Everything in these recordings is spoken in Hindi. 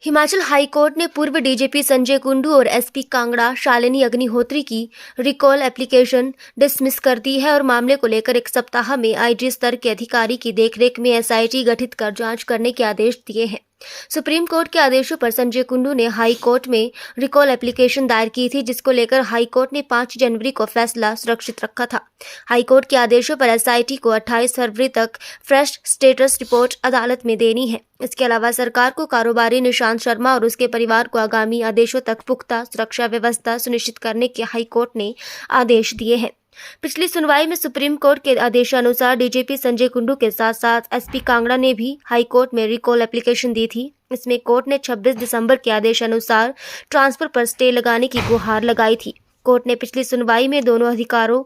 हिमाचल हाईकोर्ट ने पूर्व डीजीपी संजय कुंडू और एसपी कांगड़ा शालिनी अग्निहोत्री की रिकॉल एप्लीकेशन डिसमिस कर दी है और मामले को लेकर एक सप्ताह में आईजी स्तर के अधिकारी की देखरेख में एसआईटी गठित कर जांच करने के आदेश दिए हैं। सुप्रीम कोर्ट के आदेशों पर संजय कुंडू ने हाई कोर्ट में रिकॉल एप्लीकेशन दायर की थी, जिसको लेकर हाई कोर्ट ने 5 जनवरी को फैसला सुरक्षित रखा था। हाई कोर्ट के आदेशों पर एसआईटी को 28 फरवरी तक फ्रेश स्टेटस रिपोर्ट अदालत में देनी है। इसके अलावा सरकार को कारोबारी निशांत शर्मा और उसके परिवार को आगामी आदेशों तक पुख्ता सुरक्षा व्यवस्था सुनिश्चित करने के हाई कोर्ट ने आदेश दिए हैं। पिछली सुनवाई में सुप्रीम कोर्ट के आदेशानुसार डीजीपी संजय कुंडू के साथ साथ एसपी कांगड़ा ने भी हाई कोर्ट में रिकॉल एप्लीकेशन दी थी। इसमें कोर्ट ने 26 दिसंबर के आदेशानुसार ट्रांसफर पर स्टे लगाने की गुहार लगाई थी। कोर्ट ने पिछली सुनवाई में दोनों अधिकारों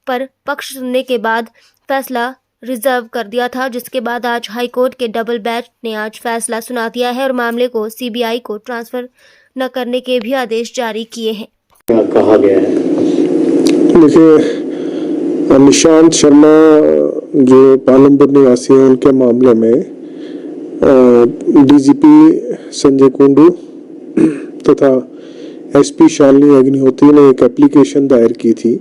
पर पक्ष सुनने के बाद फैसला रिजर्व कर दिया था, जिसके बाद आज हाई कोर्ट के डबल बेंच ने आज फैसला सुना दिया है और मामले को सीबीआई को ट्रांसफर न करने के भी आदेश जारी किए हैं। क्या कहा गया है? देखिए, निशांत शर्मा जो पालमपुर निवासी हैं, उनके मामले में डीजीपी संजय कुंडू तथा एसपी शालिनी अग्निहोत्री ने एक एप्लीकेशन दायर की थी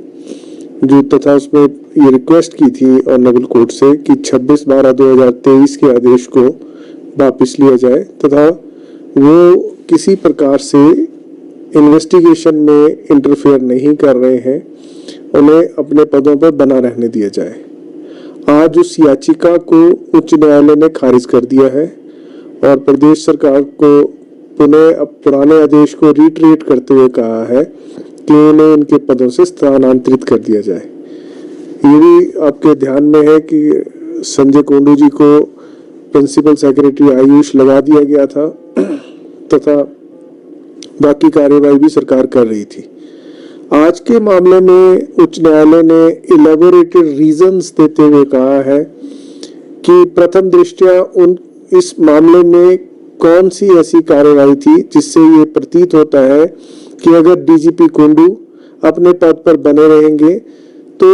जो तथा उसमें ये रिक्वेस्ट की थी ऑनरेबल कोर्ट से कि 26/12/2023 के आदेश को वापस लिया जाए तथा वो किसी प्रकार से इन्वेस्टिगेशन में इंटरफेयर नहीं कर रहे हैं, उन्हें अपने पदों पर बना रहने दिया जाए। आज उस याचिका को उच्च न्यायालय ने खारिज कर दिया है और प्रदेश सरकार को पुनः पुराने आदेश को रिट्रेट करते हुए कहा है कि उन्हें उनके पदों से स्थानांतरित कर दिया जाए। ये भी आपके ध्यान में है कि संजय कुंडू जी को प्रिंसिपल सेक्रेटरी आयुष लगा दिया गया था तथा बाकी कार्यवाही भी सरकार कर रही थी। आज के मामले में उच्च न्यायालय ने इलेबोरेटेड रीजंस देते हुए कहा है कि प्रथम दृष्टया इस मामले में कौन सी ऐसी कार्यवाही थी जिससे ये प्रतीत होता है कि अगर डीजीपी कुंडू अपने पद पर बने रहेंगे तो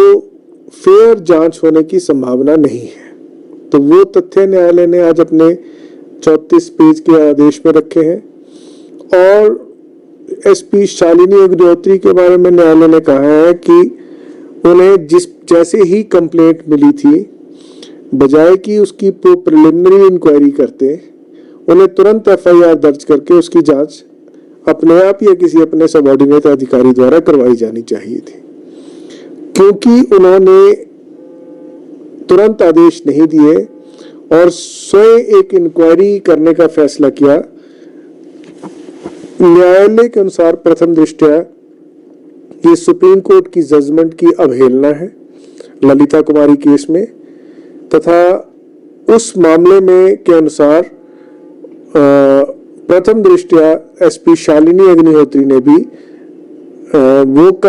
फेयर जांच होने की संभावना नहीं है। तो वो तथ्य न्यायालय ने आज अपने 34 पेज के आदेश में रखे हैं। और एसपी शालिनी अग्निहोत्री के बारे में न्यायालय ने कहा है कि उन्हें जैसे ही कंप्लेंट मिली थी, बजाय कि उसकी प्रिलिमिनरी इंक्वायरी करते, उन्हें तुरंत एफआईआर दर्ज करके उसकी जांच अपने आप या किसी अपने सबऑर्डिनेट अधिकारी द्वारा करवाई जानी चाहिए थी। क्योंकि उन्होंने तुरंत आदेश नहीं दिए और स्वयं एक इंक्वायरी करने का फैसला किया, न्यायालय के अनुसार प्रथम दृष्टया ये सुप्रीम कोर्ट की जजमेंट की अवहेलना है ललिता कुमारी केस में तथा उस मामले में के अनुसार प्रथम दृष्टया एसपी शालिनी अग्निहोत्री ने भी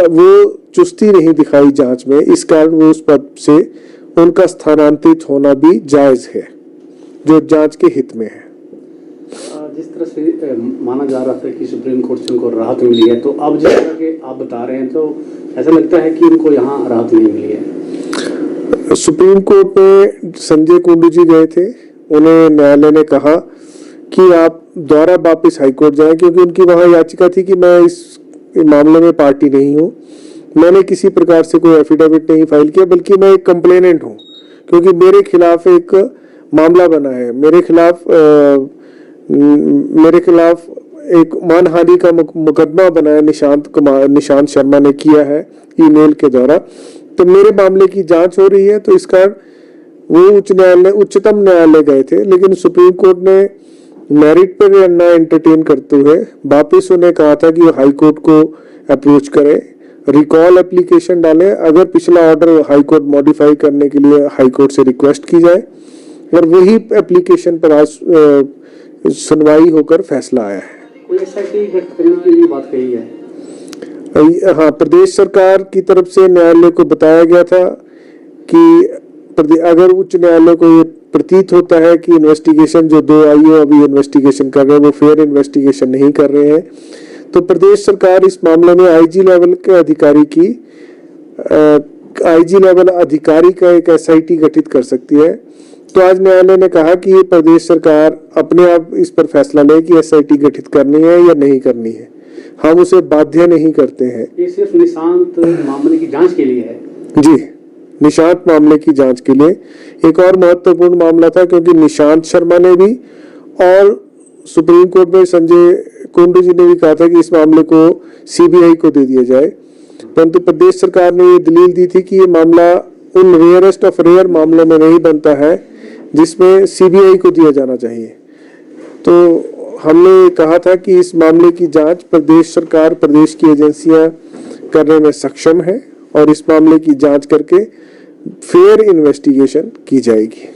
वो चुस्ती नहीं दिखाई जांच में, इस कारण वो उस पद से उनका स्थानांतरित होना भी जायज है जो जांच के हित में है। जिस तरह से माना जा रहा था कि सुप्रीम कोर्ट से उनको राहत मिली है, तो अब जिस तरह के आप बता रहे हैं तो ऐसा लगता है कि उनको यहाँ राहत नहीं मिली है। सुप्रीम कोर्ट में संजय कुंडू जी गए थे, उन्हें न्यायालय ने कहा कि आप दोबारा वापस हाईकोर्ट जाएं, क्योंकि उनकी वहां याचिका थी कि मैं इस मामले में पार्टी नहीं हूं, मैंने किसी प्रकार से कोई एफिडेविट नहीं फाइल किया, बल्कि मैं एक कंप्लेनेंट हूं क्योंकि मेरे खिलाफ एक मामला बना है, मेरे खिलाफ एक मानहानि का मुकदमा बना है, निशांत शर्मा ने किया है ईमेल के द्वारा, तो मेरे मामले की जांच हो रही है। तो इस कारण वो उच्चतम न्यायालय गए थे, लेकिन सुप्रीम कोर्ट ने मेरिट पर ना एंटरटेन करते हुए वापिस उन्हें कहा था कि हाई कोर्ट को अप्रोच करें, रिकॉल एप्लीकेशन डालें, अगर पिछला ऑर्डर हाई कोर्ट मॉडिफाई करने के लिए हाई कोर्ट से रिक्वेस्ट की जाए, और वही एप्लीकेशन पर आज सुनवाई होकर फैसला आया है। कोई एसआईटी गठित करने की भी बात कही है? हाँ, प्रदेश सरकार की तरफ से न्यायालय को बताया गया था कि अगर उच्च न्यायालय को ये प्रतीत होता है कि इन्वेस्टिगेशन जो 2 आईओ अभी इन्वेस्टिगेशन कर रहे हैं वो फेयर इन्वेस्टिगेशन नहीं कर रहे हैं, तो प्रदेश सरकार इस मामले में आईजी लेवल का एक एसआईटी गठित कर सकती है। तो आज न्यायालय ने कहा कि ये प्रदेश सरकार अपने आप इस पर फैसला ले कि एसआईटी गठित करनी है या नहीं करनी है, हम उसे बाध्य नहीं करते हैं। ये सिर्फ निशांत मामले की जांच के लिए है? जी, निशांत मामले की जांच के लिए। एक और महत्वपूर्ण मामला था क्योंकि निशांत शर्मा ने भी और सुप्रीम कोर्ट में संजय कुंडू जी ने भी कहा था कि इस मामले को सीबीआई को दे दिया जाए, परंतु प्रदेश सरकार ने ये दलील दी थी कि ये मामला उन रेयरेस्ट ऑफ रेयर मामलों में नहीं बनता है जिसमें सीबीआई को दिया जाना चाहिए। तो हमने कहा था कि इस मामले की जांच प्रदेश सरकार, प्रदेश की एजेंसियां करने में सक्षम है और इस मामले की जांच करके फेयर इन्वेस्टिगेशन की जाएगी।